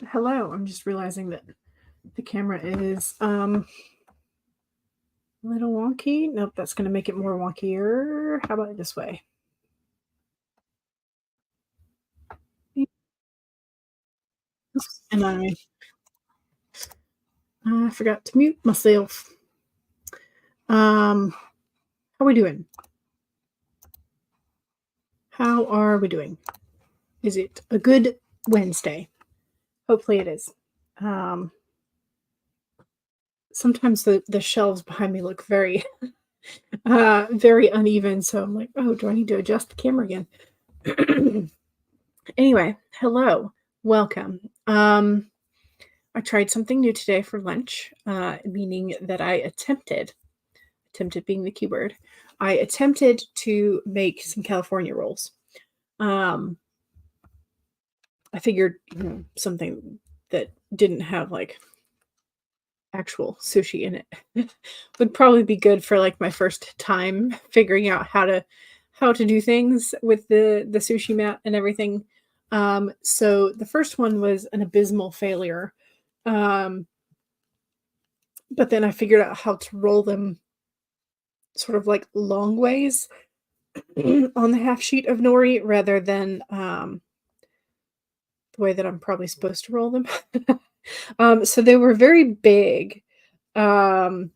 Hello, I'm just realizing that the camera is a little wonky. Nope, that's going to make it more wonkier. How about this way? And I forgot to mute myself. How are we doing? How are we doing? Is it a good Wednesday? Hopefully it is. Sometimes the shelves behind me look very very uneven, so I'm like, oh, do I need to adjust the camera again? Anyway, hello, welcome. I tried something new today for lunch, meaning that I attempted being the keyword, I attempted to make some California rolls. Um, I figured, something that didn't have like actual sushi in it would probably be good for like my first time figuring out how to do things with the sushi mat and everything. So the first one was an abysmal failure. Um, but then I figured out how to roll them sort of like long ways on the half sheet of nori rather than the way that I'm probably supposed to roll them. So they were very big, um,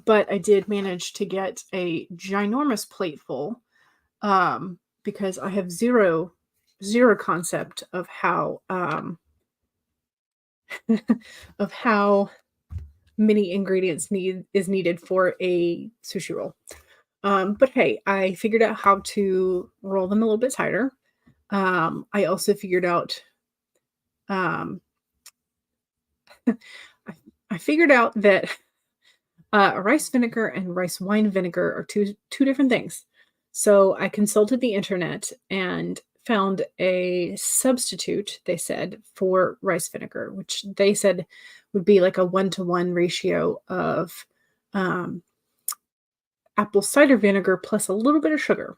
but I did manage to get a ginormous plate full, because I have zero concept of how of how many ingredients is needed for a sushi roll. But hey, I figured out how to roll them a little bit tighter. I also figured out um, I figured out that rice vinegar and rice wine vinegar are two different things. So I consulted the internet and found a substitute, they said, for rice vinegar, which they said would be like a 1-to-1 ratio of um, apple cider vinegar plus a little bit of sugar.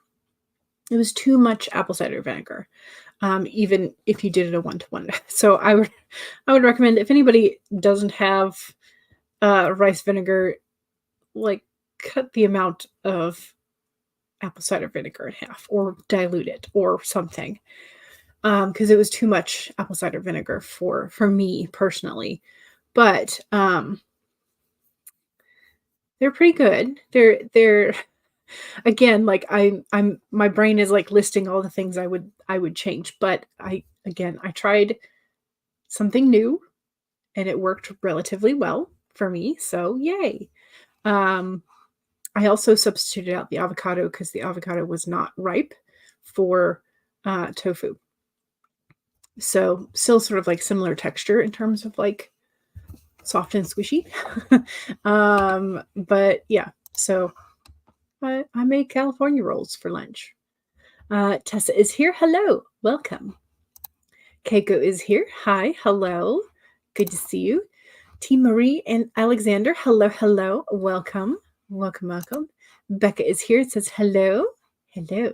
It was too much apple cider vinegar, even if you did it a 1-to-1. So I would recommend, if anybody doesn't have rice vinegar, like cut the amount of apple cider vinegar in half or dilute it or something, because it was too much apple cider vinegar for me personally. But they're pretty good. They're again, like I'm my brain is like listing all the things I would change, but I tried something new and it worked relatively well for me, so yay. um I also substituted out the avocado because the avocado was not ripe for tofu. So still sort of like similar texture in terms of like soft and squishy. But yeah, so I made California rolls for lunch. Tessa is here. Hello, welcome. Keiko is here. Hi, hello. Good to see you. T. Marie and Alexander. Hello, hello. Welcome. Welcome, welcome. Becca is here. It says hello. Hello.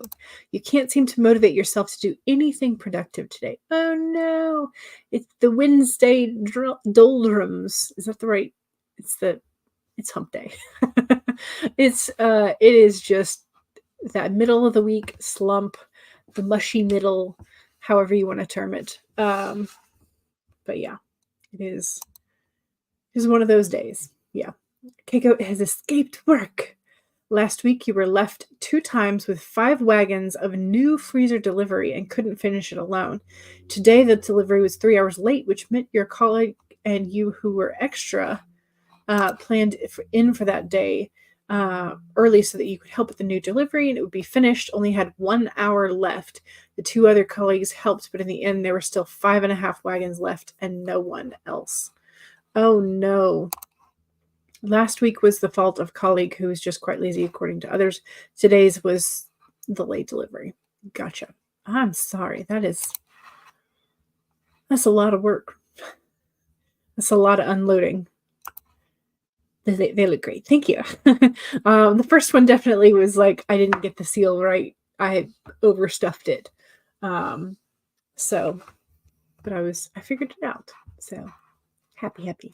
You can't seem to motivate yourself to do anything productive today. Oh no. It's the Wednesday doldrums. Is that the right? It's hump day. It is just that middle of the week slump, the mushy middle, however you want to term it. But yeah, it is one of those days. Yeah. Keiko has escaped work. Last week, you were left 2 times with 5 wagons of new freezer delivery and couldn't finish it alone. Today, the delivery was 3 hours late, which meant your colleague and you, who were extra, planned in for that day early so that you could help with the new delivery and it would be finished. Only had 1 hour left. The 2 other colleagues helped, but in the end, there were still 5.5 wagons left and no one else. Oh no. Last week was the fault of colleague who was just quite lazy, according to others. Today's was the late delivery. Gotcha. I'm sorry. That's a lot of work. That's a lot of unloading. They look great. Thank you. The first one definitely was like, I didn't get the seal right. I overstuffed it. So but I figured it out. So happy.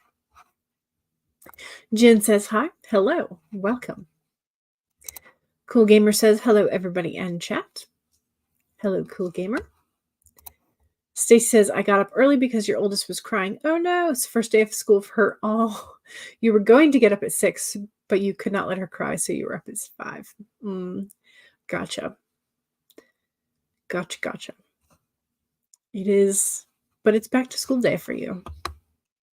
Jen says hi. Hello. Welcome. Cool Gamer says hello, everybody, and chat. Hello, Cool Gamer. Stacy says, I got up early because your oldest was crying. Oh no, it's the first day of school for her. Oh, you were going to get up at 6, but you could not let her cry, so you were up at 5. Gotcha. It is, but it's back to school day for you.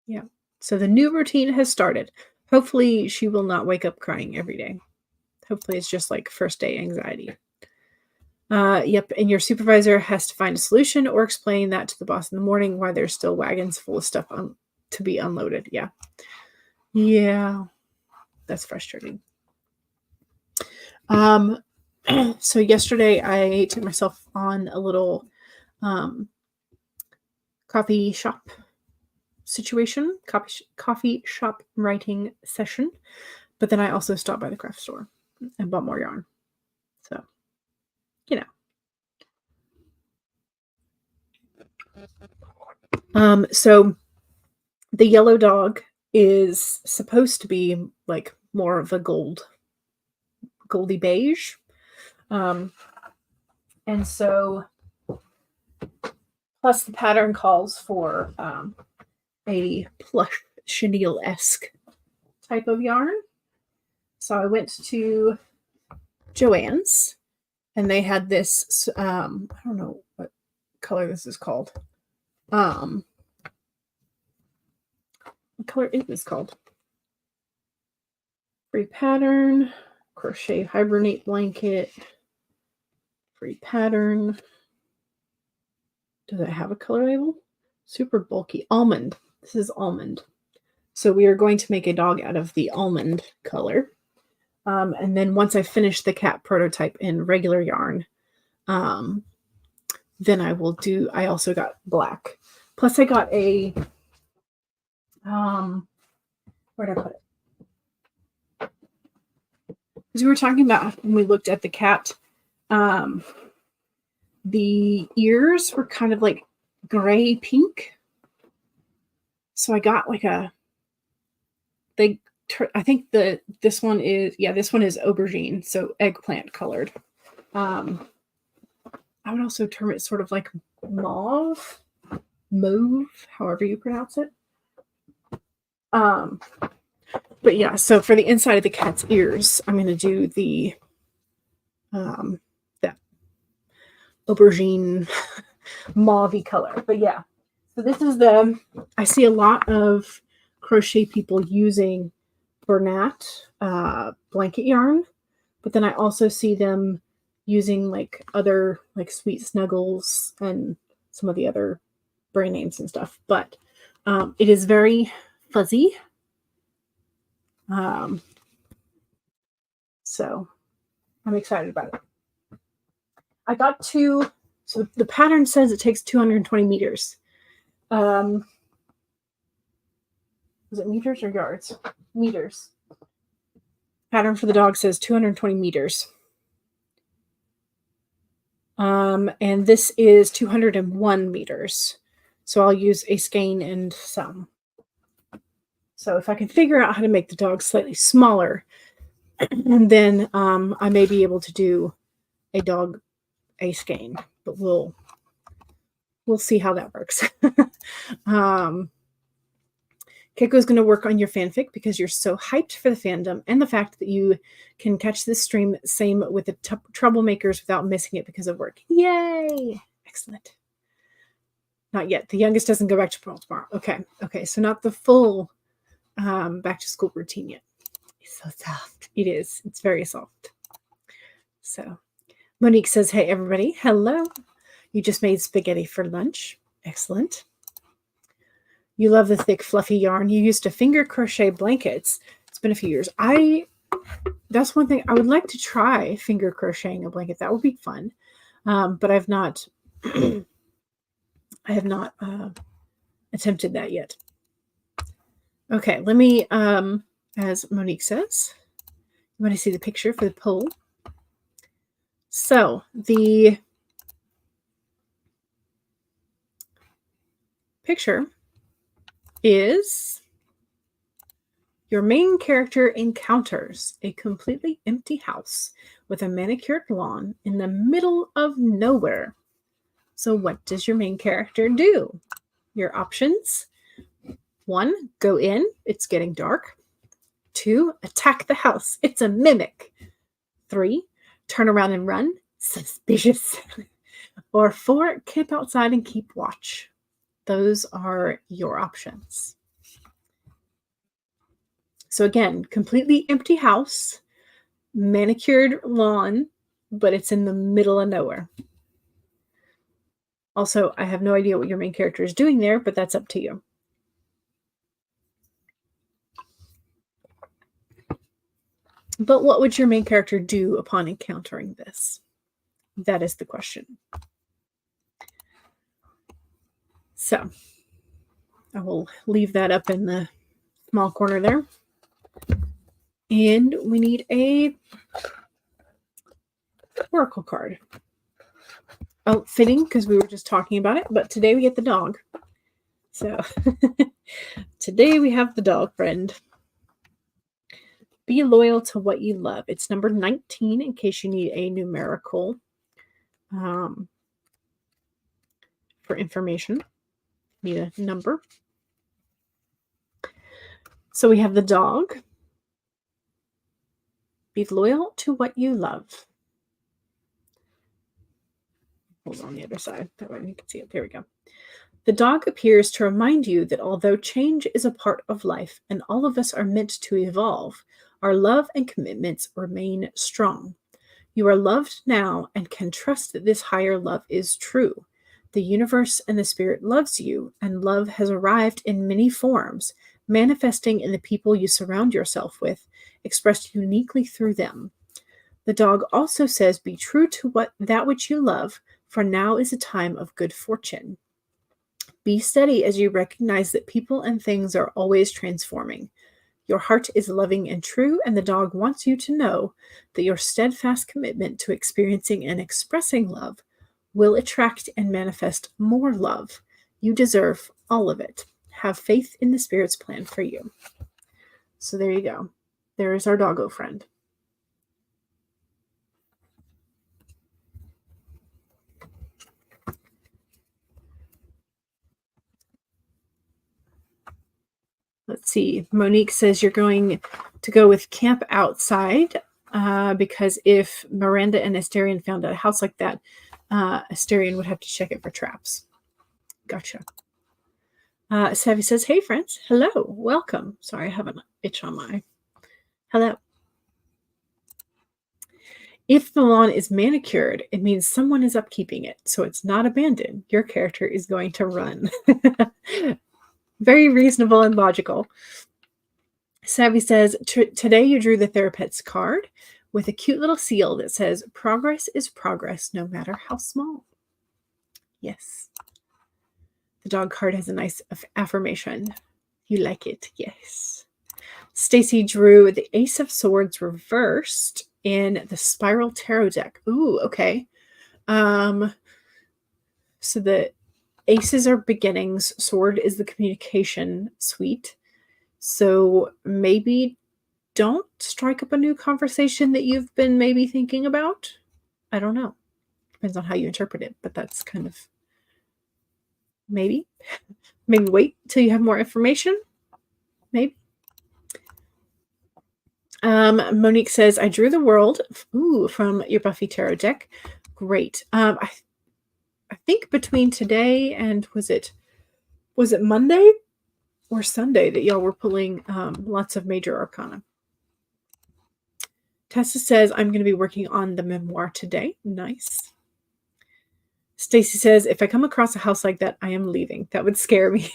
Yeah. So the new routine has started. Hopefully she will not wake up crying every day. Hopefully it's just like first day anxiety. Yep, and your supervisor has to find a solution or explain that to the boss in the morning why there's still wagons full of stuff to be unloaded. Yeah, that's frustrating. So yesterday I took myself on a little coffee shop situation, coffee shop writing session, but then I also stopped by the craft store and bought more yarn. So, so the yellow dog is supposed to be like more of a goldy beige. And so plus the pattern calls for a plush chenille-esque type of yarn. So I went to Joann's and they had this, I don't know what color this is called. What color is this called? Free pattern, crochet hibernate blanket, free pattern. Does it have a color label? Super bulky. Almond. This is almond. So we are going to make a dog out of the almond color. And then once I finish the cat prototype in regular yarn, then I also got black. Plus I got a, where'd I put it? Because we were talking about when we looked at the cat, the ears were kind of like gray pink. So I got like I think this one is aubergine, so eggplant colored. I would also term it sort of like mauve, however you pronounce it. But yeah, so for the inside of the cat's ears, I'm going to do the that aubergine mauve color. But yeah, so this is I see a lot of crochet people using Bernat blanket yarn, but then I also see them using like other like Sweet Snuggles and some of the other brand names and stuff. But it is very fuzzy. So I'm excited about it. I got 2. So the pattern says it takes 220 meters. Is it meters or yards? Meters. Pattern for the dog says 220 meters. And this is 201 meters. So I'll use a skein and some. So if I can figure out how to make the dog slightly smaller, then I may be able to do a skein, but we'll see how that works. Keiko's going to work on your fanfic because you're so hyped for the fandom and the fact that you can catch this stream same with the troublemakers without missing it because of work. Yay! Excellent. Not yet. The youngest doesn't go back to tomorrow. Okay. So not the full back to school routine yet. It's so soft. It is. It's very soft. So Monique says, hey, everybody. Hello. You just made spaghetti for lunch. Excellent. You love the thick, fluffy yarn. You used to finger crochet blankets. It's been a few years. That's one thing I would like to try, finger crocheting a blanket. That would be fun. But I've not, I have not attempted that yet. Okay, let me, as Monique says, you want to see the picture for the poll? So picture is your main character encounters a completely empty house with a manicured lawn in the middle of nowhere. So what does your main character do? Your options: 1, go in, it's getting dark. 2, attack the house, it's a mimic. 3, turn around and run, suspicious. Or 4, camp outside and keep watch. Those are your options. So again, completely empty house, manicured lawn, but it's in the middle of nowhere. Also, I have no idea what your main character is doing there, but that's up to you. But what would your main character do upon encountering this? That is the question. So I will leave that up in the small corner there. And we need a oracle card. Oh, fitting, because we were just talking about it, but today we get the dog. So today we have the dog friend. Be loyal to what you love. It's number 19 in case you need a numerical for information. Need a number. So we have the dog. Be loyal to what you love. Hold on the other side. That way you can see it. There we go. The dog appears to remind you that although change is a part of life and all of us are meant to evolve, our love and commitments remain strong. You are loved now and can trust that this higher love is true. The universe and the spirit loves you, and love has arrived in many forms, manifesting in the people you surround yourself with, expressed uniquely through them. The dog also says, be true to that which you love, for now is a time of good fortune. Be steady as you recognize that people and things are always transforming. Your heart is loving and true, and the dog wants you to know that your steadfast commitment to experiencing and expressing love will attract and manifest more love. You deserve all of it. Have faith in the Spirit's plan for you. So there you go. There is our doggo friend. Let's see. Monique says you're going to go with camp outside because if Miranda and Asterion found a house like that, Asterion would have to check it for traps. Gotcha. Savvy says, hey, friends. Hello. Welcome. Sorry, I have an itch on my... Hello. If the lawn is manicured, it means someone is upkeeping it, so it's not abandoned. Your character is going to run. Very reasonable and logical. Savvy says, today you drew the therapet's card with a cute little seal that says, progress is progress, no matter how small. Yes. The dog card has a nice affirmation. You like it? Yes. Stacy drew the Ace of Swords reversed in the Spiral Tarot deck. Ooh, okay. So the Aces are beginnings. Sword is the communication suite. So maybe don't strike up a new conversation that you've been maybe thinking about. I don't know. Depends on how you interpret it, but that's kind of maybe. Maybe wait till you have more information. Maybe. Monique says, I drew the world from your Buffy Tarot deck. Great. I think between today and was it Monday or Sunday that y'all were pulling lots of major arcana. Tessa says, I'm going to be working on the memoir today. Nice. Stacy says, if I come across a house like that, I am leaving. That would scare me.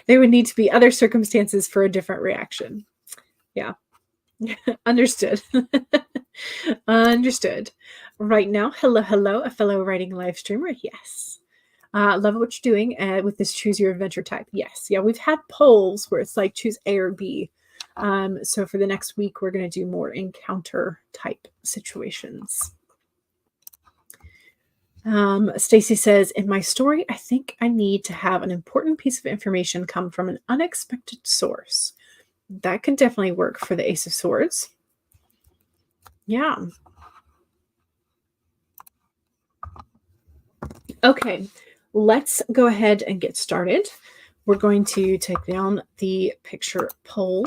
There would need to be other circumstances for a different reaction. Yeah. Understood. Understood. Right now, hello, a fellow writing live streamer. Yes. Love what you're doing with this choose your adventure type. Yes. Yeah, we've had polls where it's like choose A or B. So for the next week, we're going to do more encounter type situations. Stacy says, in my story, I think I need to have an important piece of information come from an unexpected source. That could definitely work for the Ace of Swords. Yeah. Okay, let's go ahead and get started. We're going to take down the picture poll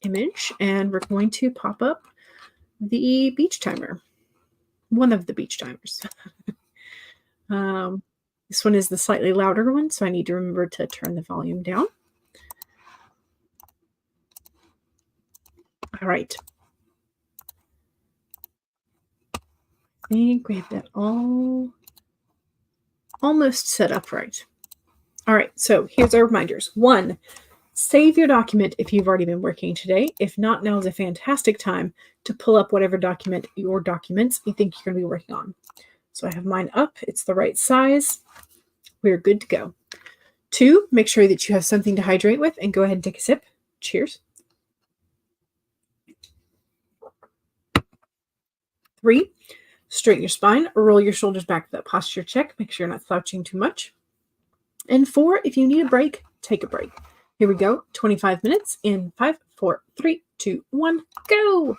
image and we're going to pop up the beach timer. One of the beach timers. This one is the slightly louder one, so I need to remember to turn the volume down. All right. I think we have that all almost set up right. All right, so here's our reminders. 1, save your document if you've already been working today. If not, now is a fantastic time to pull up whatever document or documents you think you're going to be working on. So I have mine up. It's the right size. We're good to go. 2, make sure that you have something to hydrate with and go ahead and take a sip. Cheers. 3, straighten your spine, roll your shoulders back for that posture check. Make sure you're not slouching too much. And 4, if you need a break, take a break. Here we go. 25 minutes in 5, 4, 3, 2, 1, go.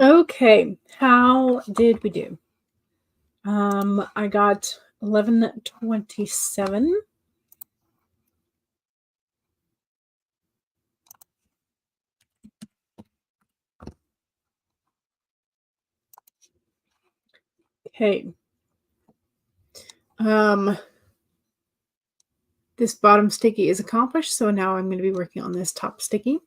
Okay, how did we do? I got 1127. Okay. This bottom sticky is accomplished, so now I'm going to be working on this top sticky.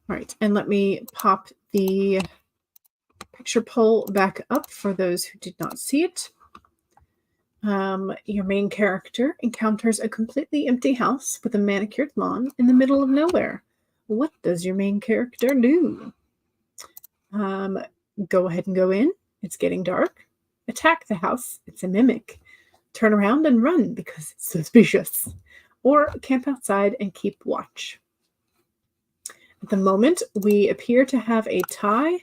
All right, and let me pop the picture pull back up for those who did not see it. Your main character encounters a completely empty house with a manicured lawn in the middle of nowhere. What does your main character do? Go ahead and go in. It's getting dark. Attack the house. It's a mimic. Turn around and run because it's suspicious. Or camp outside and keep watch. At the moment, we appear to have a tie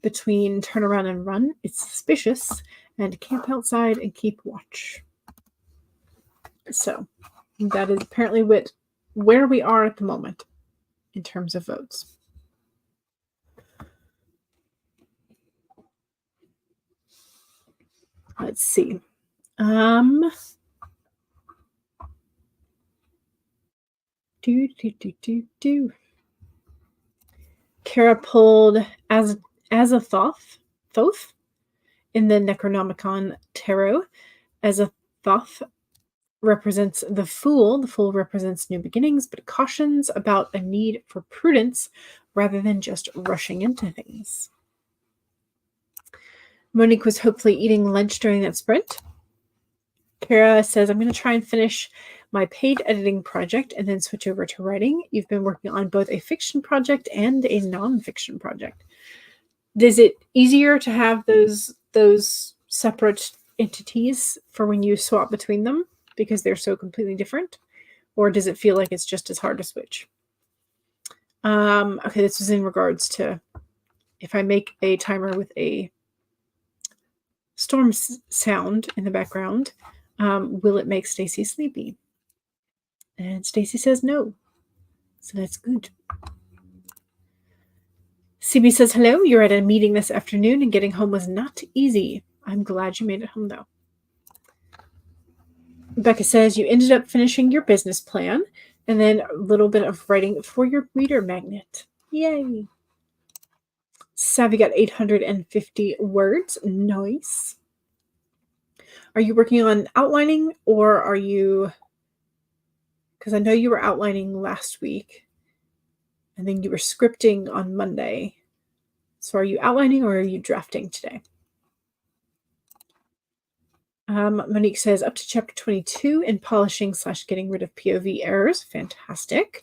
between turn around and run, it's suspicious, and camp outside and keep watch. So that is apparently where we are at the moment in terms of votes. Let's see. Kara pulled Azathoth in the Necronomicon Tarot. Azathoth represents the Fool. The Fool represents new beginnings, but cautions about a need for prudence rather than just rushing into things. Monique was hopefully eating lunch during that sprint. Kara says, I'm going to try and finish my paid editing project and then switch over to writing. You've been working on both a fiction project and a nonfiction project. Is it easier to have those separate entities for when you swap between them because they're so completely different? Or does it feel like it's just as hard to switch? Okay, this was in regards to if I make a timer with a storm sound in the background, will it make Stacy sleepy? And Stacy says no. So that's good. CB says, hello, you're at a meeting this afternoon and getting home was not easy. I'm glad you made it home, though. Becca says, you ended up finishing your business plan and then a little bit of writing for your reader magnet. Yay. Savvy got 850 words. Nice. Are you working on outlining or are you... Because I know you were outlining last week and then you were scripting on Monday. So are you outlining or are you drafting today? Monique says up to chapter 22 in polishing / getting rid of POV errors. Fantastic.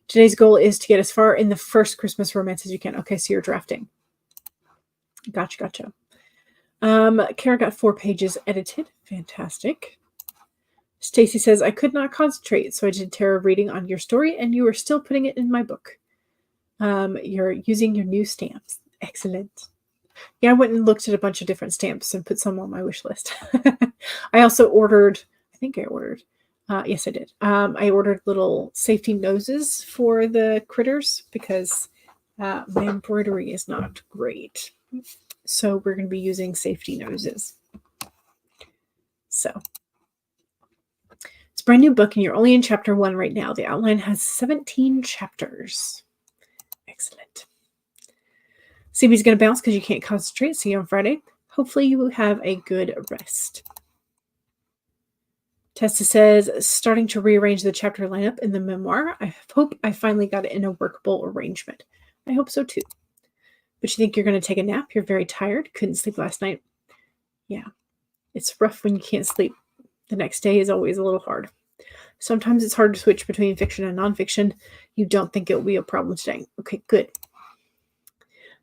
Today's goal is to get as far in the first Christmas romance as you can. Okay, so you're drafting. Gotcha. Kara got 4 pages edited. Fantastic. Stacy says, I could not concentrate, so I did tarot reading on your story, and you are still putting it in my book. You're using your new stamps. Excellent. Yeah, I went and looked at a bunch of different stamps and put some on my wish list. I also ordered, yes, I did. I ordered little safety noses for the critters because my embroidery is not great. So we're going to be using safety noses. So it's a brand new book and you're only in chapter 1 right now. The outline has 17 chapters. Excellent. CB's going to bounce because you can't concentrate. See you on Friday. Hopefully you have a good rest. Tessa says, starting to rearrange the chapter lineup in the memoir. I hope I finally got it in a workable arrangement. I hope so too. But you think you're going to take a nap? You're very tired. Couldn't sleep last night. Yeah. It's rough when you can't sleep. The next day is always a little hard. Sometimes it's hard to switch between fiction and nonfiction. You don't think it will be a problem today. Okay, good.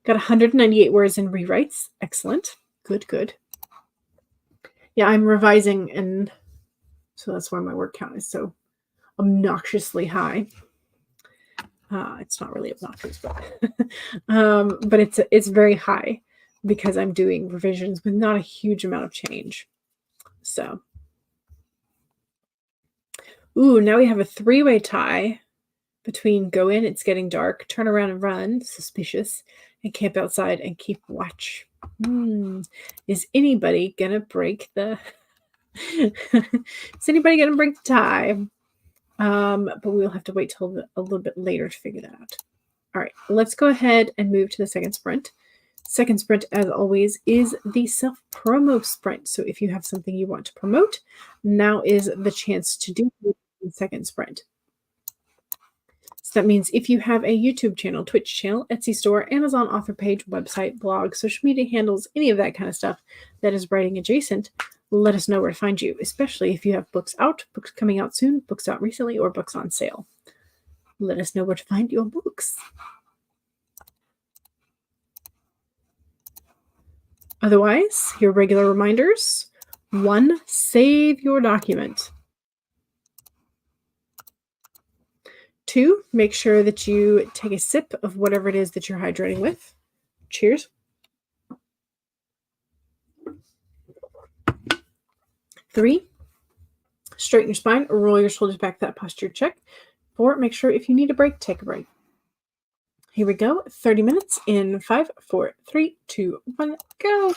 Got 198 words in rewrites. Excellent. Good. Yeah, I'm revising, and so that's why my word count is so obnoxiously high. It's not really obnoxious, but it's very high because I'm doing revisions with not a huge amount of change. So Ooh, now we have a three-way tie between go in, it's getting dark, turn around and run, suspicious, and camp outside and keep watch. Is anybody gonna break the is anybody gonna break the tie? But we'll have to wait till a little bit later to figure that out. All right, let's go ahead and move to the second sprint. Second sprint, as always, is the self-promo sprint. So if you have something you want to promote, now is the chance to do the second sprint. So that means if you have a YouTube channel, Twitch channel, Etsy store, Amazon author page, website, blog, social media handles, any of that kind of stuff that is writing adjacent, let us know where to find you, especially if you have books out, books coming out soon, books out recently, or books on sale. Let us know where to find your books. Otherwise, your regular reminders. 1, save your document. 2, make sure that you take a sip of whatever it is that you're hydrating with. Cheers. 3, straighten your spine, roll your shoulders back, that posture check. 4, make sure if you need a break, take a break. Here we go. 30 minutes in 5, 4, 3, 2, 1, go.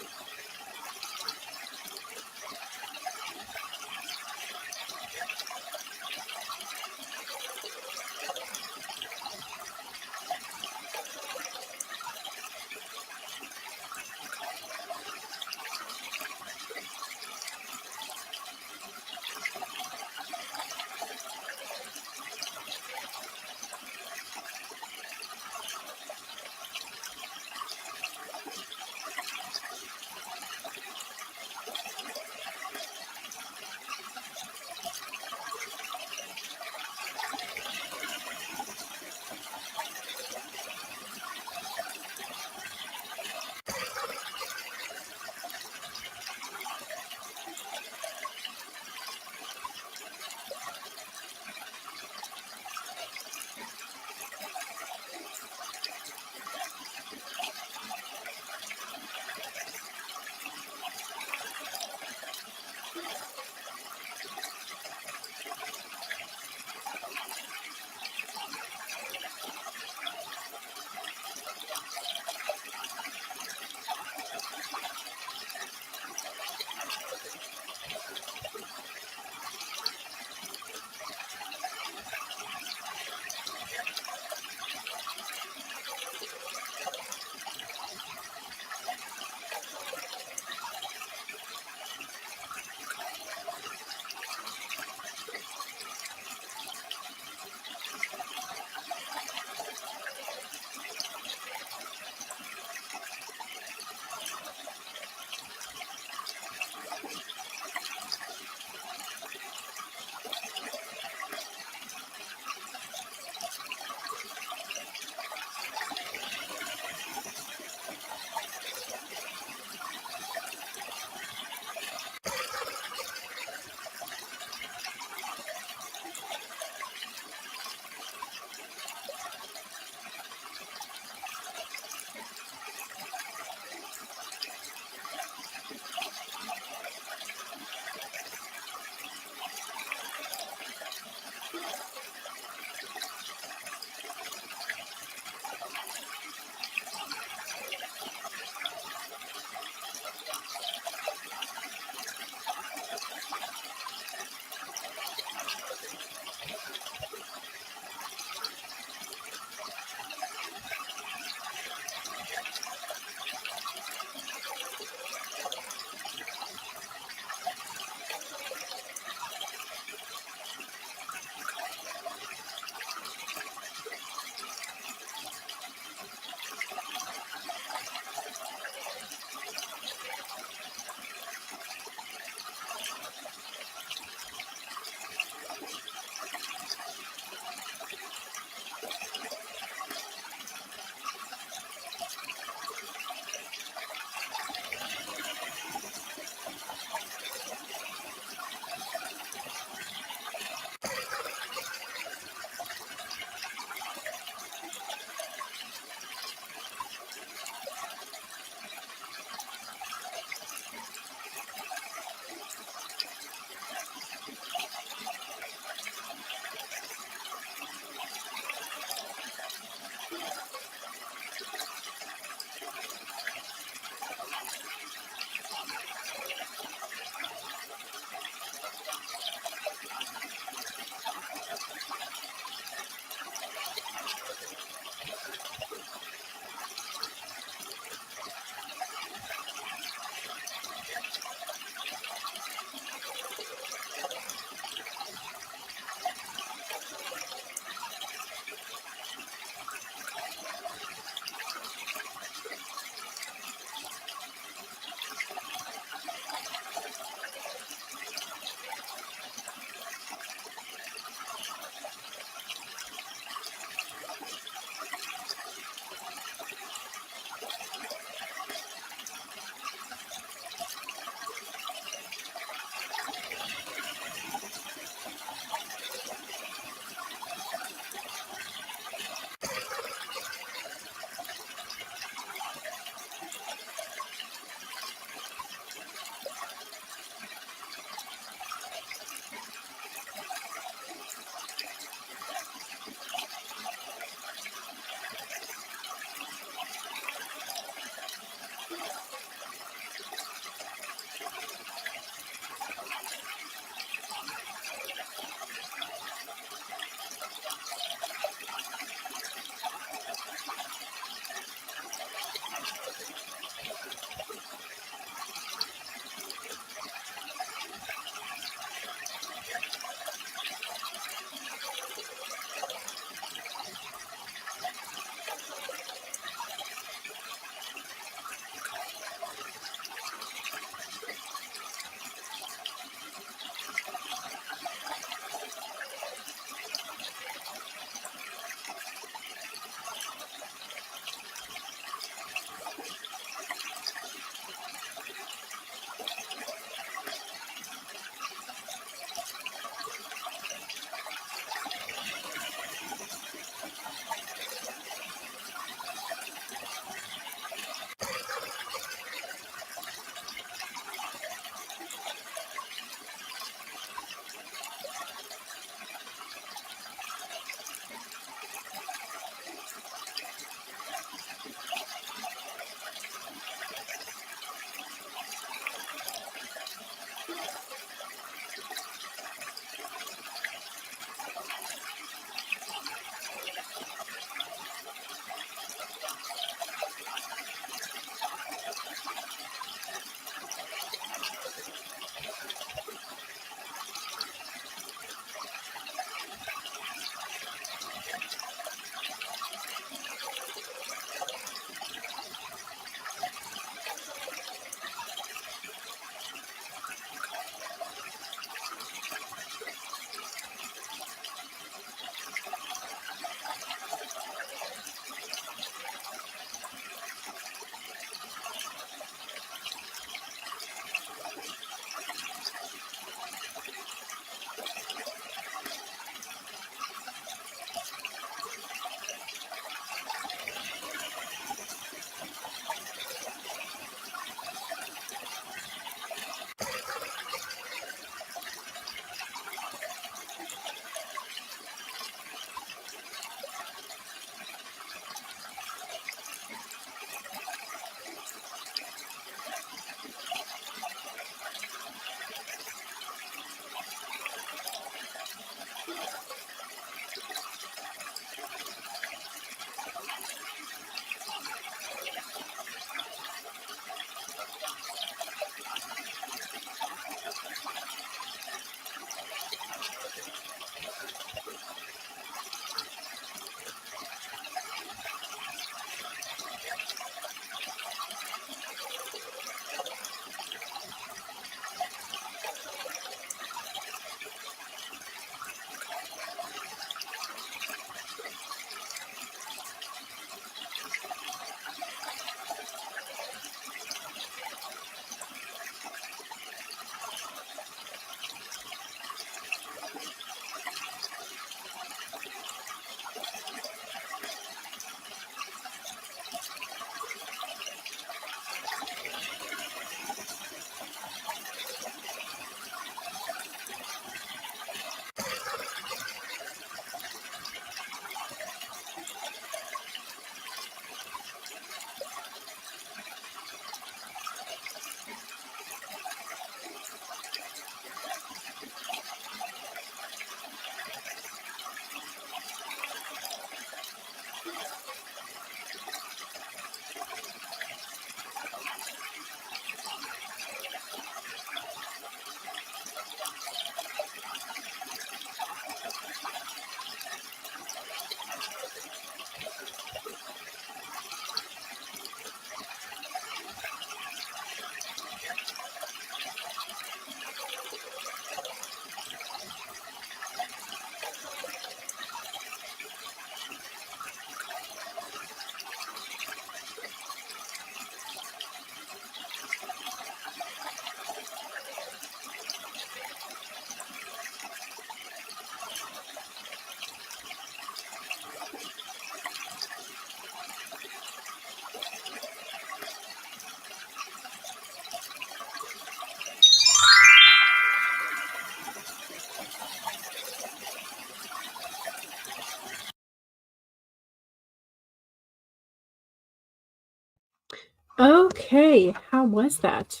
Okay, how was that?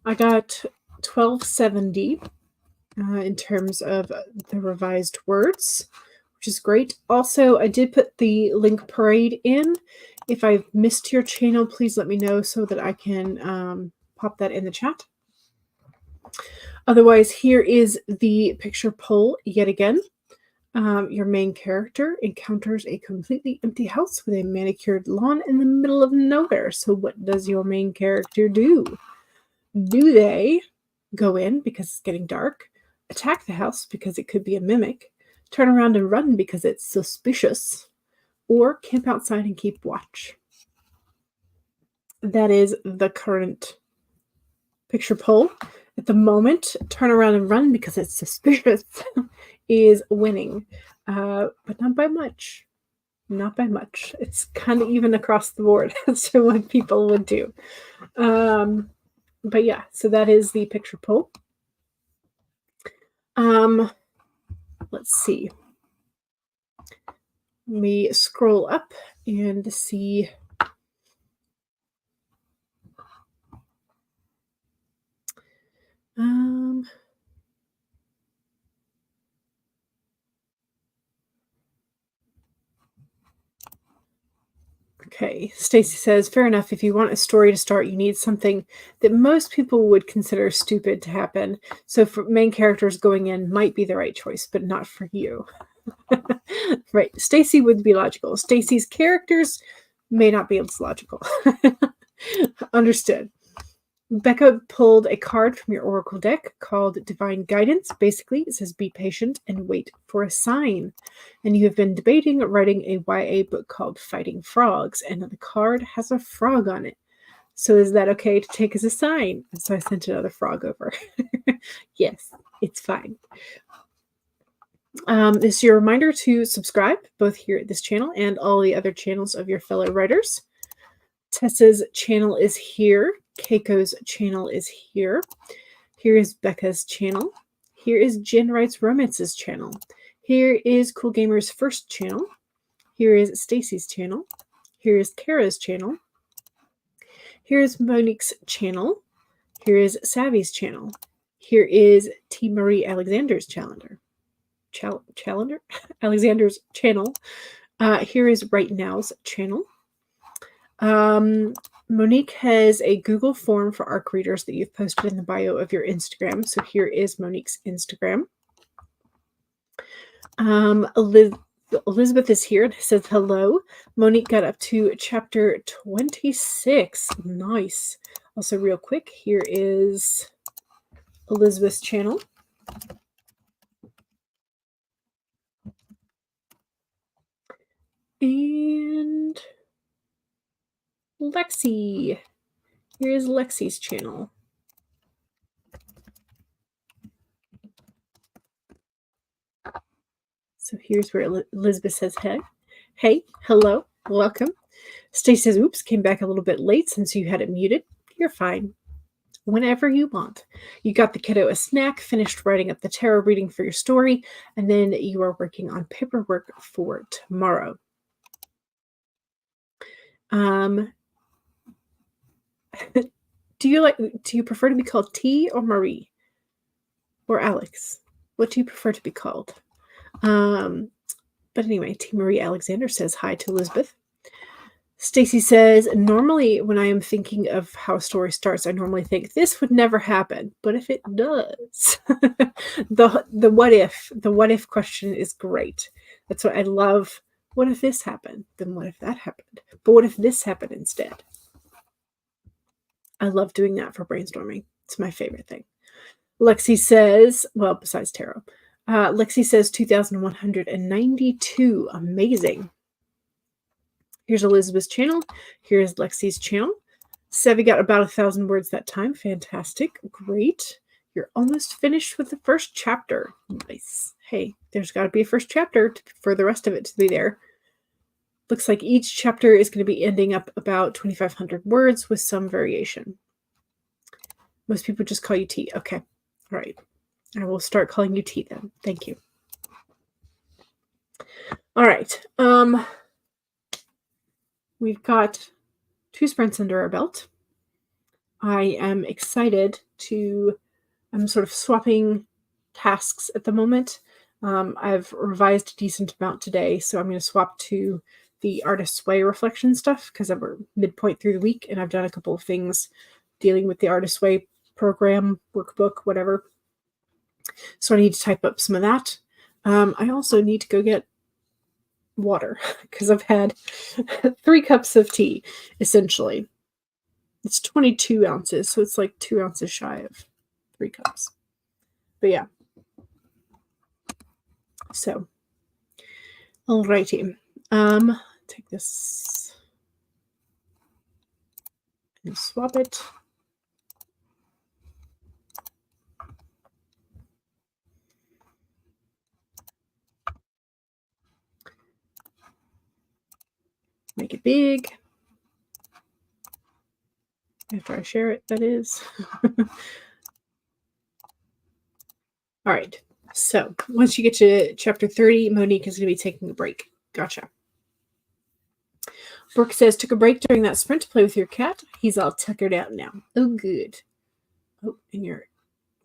I got 1270 in terms of the revised words, which is great. Also, I did put the link parade in. If I've missed your channel, please let me know so that I can pop that in the chat. Otherwise, here is the picture poll yet again. Your main character encounters a completely empty house with a manicured lawn in the middle of nowhere. So what does your main character do? Do they go in because it's getting dark, attack the house because it could be a mimic, turn around and run because it's suspicious, or camp outside and keep watch? That is the current picture poll. At the moment, turn around and run because it's suspicious is winning, but not by much. Not by much. It's kind of even across the board as to what people would do. But yeah, so that is the picture poll. Let's see. Let me scroll up and see. Okay, Stacy says, fair enough. If you want a story to start, you need something that most people would consider stupid to happen. So for main characters going in might be the right choice, but not for you. Right. Stacy would be logical. Stacy's characters may not be as logical. Understood. Becca pulled a card from your oracle deck called Divine Guidance. Basically, it says be patient and wait for a sign. And you have been debating writing a YA book called Fighting Frogs, and the card has a frog on it. So is that okay to take as a sign? And so I sent another frog over. Yes, it's fine. This is your reminder to subscribe, both here at this channel and all the other channels of your fellow writers. Tessa's channel is here. Keiko's channel is here. Here is Becca's channel. Here is Jen Writes Romances channel. Here is Cool Gamer's first channel. Here is Stacy's channel. Here is Kara's channel. Here is Monique's channel. Here is Savvy's channel. Here is T. Marie Alexander's Alexander's channel. Here is Right Now's channel. Monique has a Google form for ARC readers that you've posted in the bio of your Instagram. So here is Monique's Instagram. Elizabeth is here and says hello. Monique got up to chapter 26. Nice. Also, real quick, here is Elizabeth's channel. And Lexi. Here is Lexi's channel. So here's where Elizabeth says, hey, hello, welcome. Stacy says, oops, came back a little bit late since you had it muted. You're fine. Whenever you want. You got the kiddo a snack, finished writing up the tarot reading for your story, and then you are working on paperwork for tomorrow. Do you prefer to be called T or Marie? Or Alex? What do you prefer to be called? But anyway, T. Marie Alexander says hi to Elizabeth. Stacy says, normally when I am thinking of how a story starts, I normally think this would never happen. But if it does, the what if question is great. That's what I love. What if this happened? Then what if that happened? But what if this happened instead? I love doing that for brainstorming. It's my favorite thing. Lexi says, well, besides tarot, Lexi says 2,192. Amazing. Here's Elizabeth's channel. Here's Lexi's channel. Sevi got about 1,000 words that time. Fantastic. Great. You're almost finished with the first chapter. Nice. Hey, there's got to be a first chapter for the rest of it to be there. Looks like each chapter is going to be ending up about 2,500 words with some variation. Most people just call you T. Okay. All right. I will start calling you T then. Thank you. All right. We've got 2 sprints under our belt. I am excited to, I'm sort of swapping tasks at the moment. I've revised a decent amount today, so I'm going to swap to the Artist's Way reflection stuff because we're midpoint through the week and I've done a couple of things dealing with the Artist's Way program, workbook, whatever. So I need to type up some of that. I also need to go get water because I've had 3 cups of tea, essentially. It's 22 ounces, so it's like 2 ounces shy of 3 cups. But yeah. So, alrighty. Take this and swap it. Make it big. After I share it, that is. All right. So once you get to chapter 30, Monique is going to be taking a break. Gotcha. Brooke says, took a break during that sprint to play with your cat. He's all tuckered out now. Oh, good. Oh, and your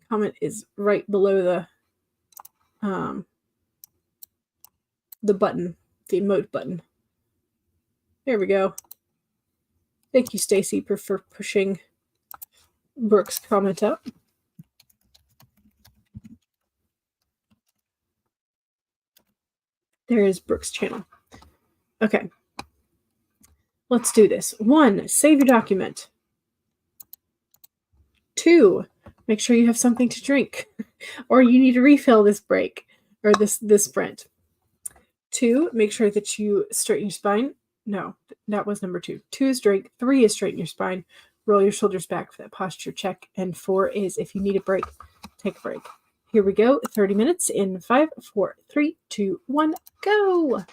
comment is right below the button, the emote button. There we go. Thank you, Stacy, for pushing Brooke's comment up. There is Brooke's channel. Okay. Let's do this. 1, save your document. 2, make sure you have something to drink or you need to refill this break or this sprint. 2, make sure that you straighten your spine. No, that was number 2. 2 is drink. 3 is straighten your spine. Roll your shoulders back for that posture check. And 4 is if you need a break, take a break. Here we go. 30 minutes in 5, 4, 3, 2, 1, go.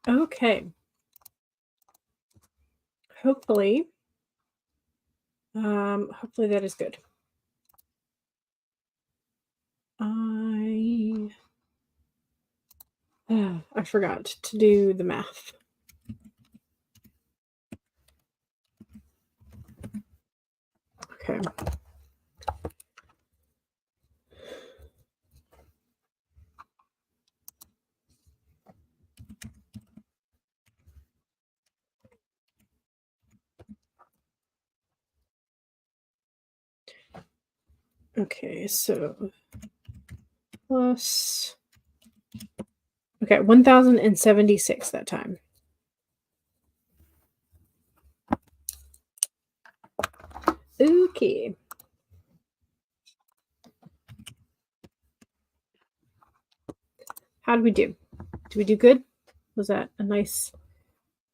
Okay. Hopefully, hopefully that is good. I forgot to do the math. Okay. Okay, so plus, okay, 1076 that time. Okay. How did we do? Did we do good? Was that a nice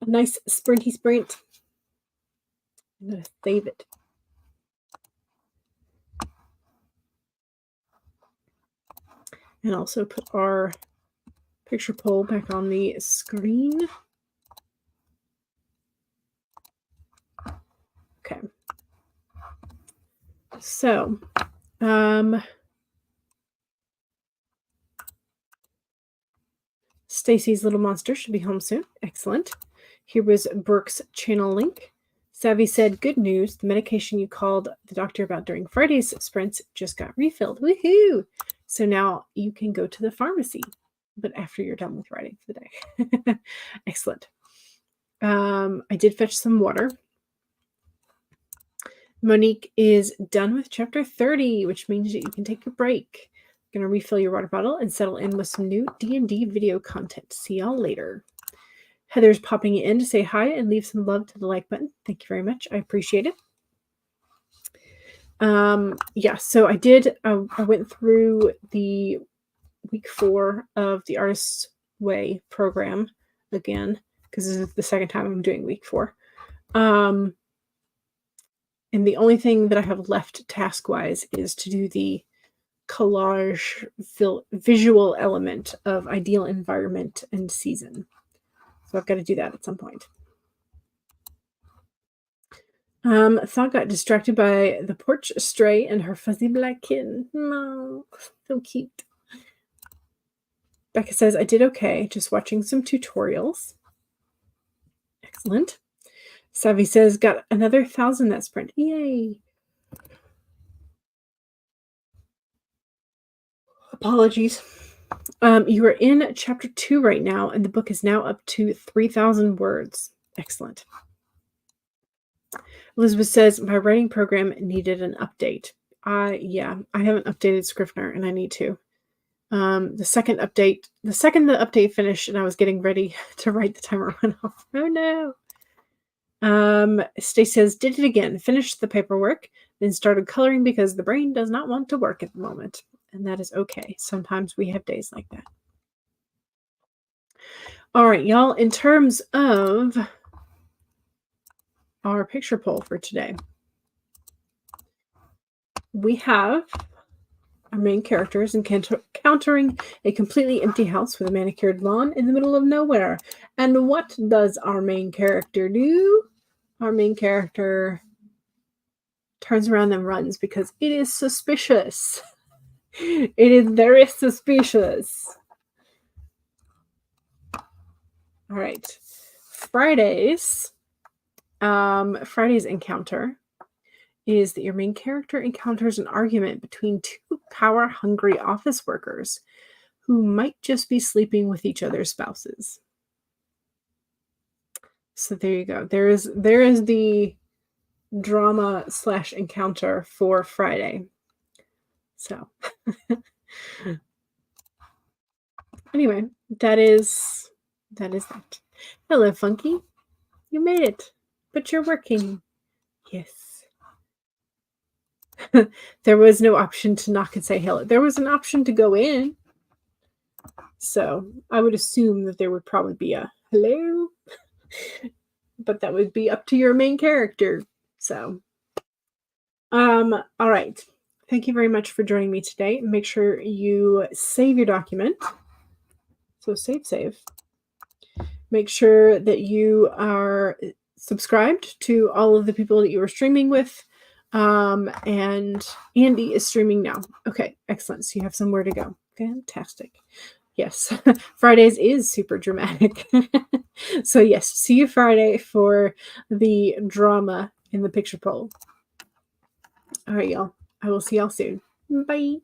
sprinty sprint? I'm gonna save it. And also put our picture poll back on the screen. Okay. So, Stacy's little monster should be home soon. Excellent. Here was Brooke's channel link. Savvy said, good news. The medication you called the doctor about during Friday's sprints just got refilled. Woohoo! So now you can go to the pharmacy, but after you're done with writing for the day. Excellent. I did fetch some water. Monique is done with chapter 30, which means that you can take a break. You're going to refill your water bottle and settle in with some new D&D video content. See y'all later. Heather's popping in to say hi and leave some love to the like button. Thank you very much. I appreciate it. Yeah, so I did. I went through the week 4 of the Artist's Way program again because this is the second time I'm doing week 4. And the only thing that I have left task-wise is to do the collage visual element of ideal environment and season. So I've got to do that at some point. Thought got distracted by the porch stray and her fuzzy black kitten. Oh, so cute. Becca says, I did okay, just watching some tutorials. Excellent. Savvy says, got another 1,000 that sprint. Yay. Apologies. You are in chapter 2 right now, and the book is now up to 3,000 words. Excellent. Elizabeth says, my writing program needed an update. Yeah, I haven't updated Scrivener, and I need to. The second the update finished, and I was getting ready to write, the timer went off. Oh no. Stace says, did it again. Finished the paperwork, then started coloring because the brain does not want to work at the moment. And that is okay. Sometimes we have days like that. All right, y'all, in terms of our picture poll for today, we have our main characters encountering a completely empty house with a manicured lawn in the middle of nowhere. And what does our main character do? Our main character turns around and runs because it is suspicious. It is very suspicious. All right. Friday's encounter is that your main character encounters an argument between two power-hungry office workers who might just be sleeping with each other's spouses. So there you go. There is the drama / encounter for Friday. So anyway, that is that. Hello, Funky. You made it, but you're working. Yes. There was no option to knock and say hello. There was an option to go in. So I would assume that there would probably be a hello, but that would be up to your main character. So, all right. Thank you very much for joining me today. Make sure you save your document. So save. Make sure that you are subscribed to all of the people that you are streaming with. And Andy is streaming now. Okay, excellent. So you have somewhere to go. Fantastic. Yes, Fridays is super dramatic. So yes, see you Friday for the drama in the picture poll. All right, y'all. I will see y'all soon. Bye.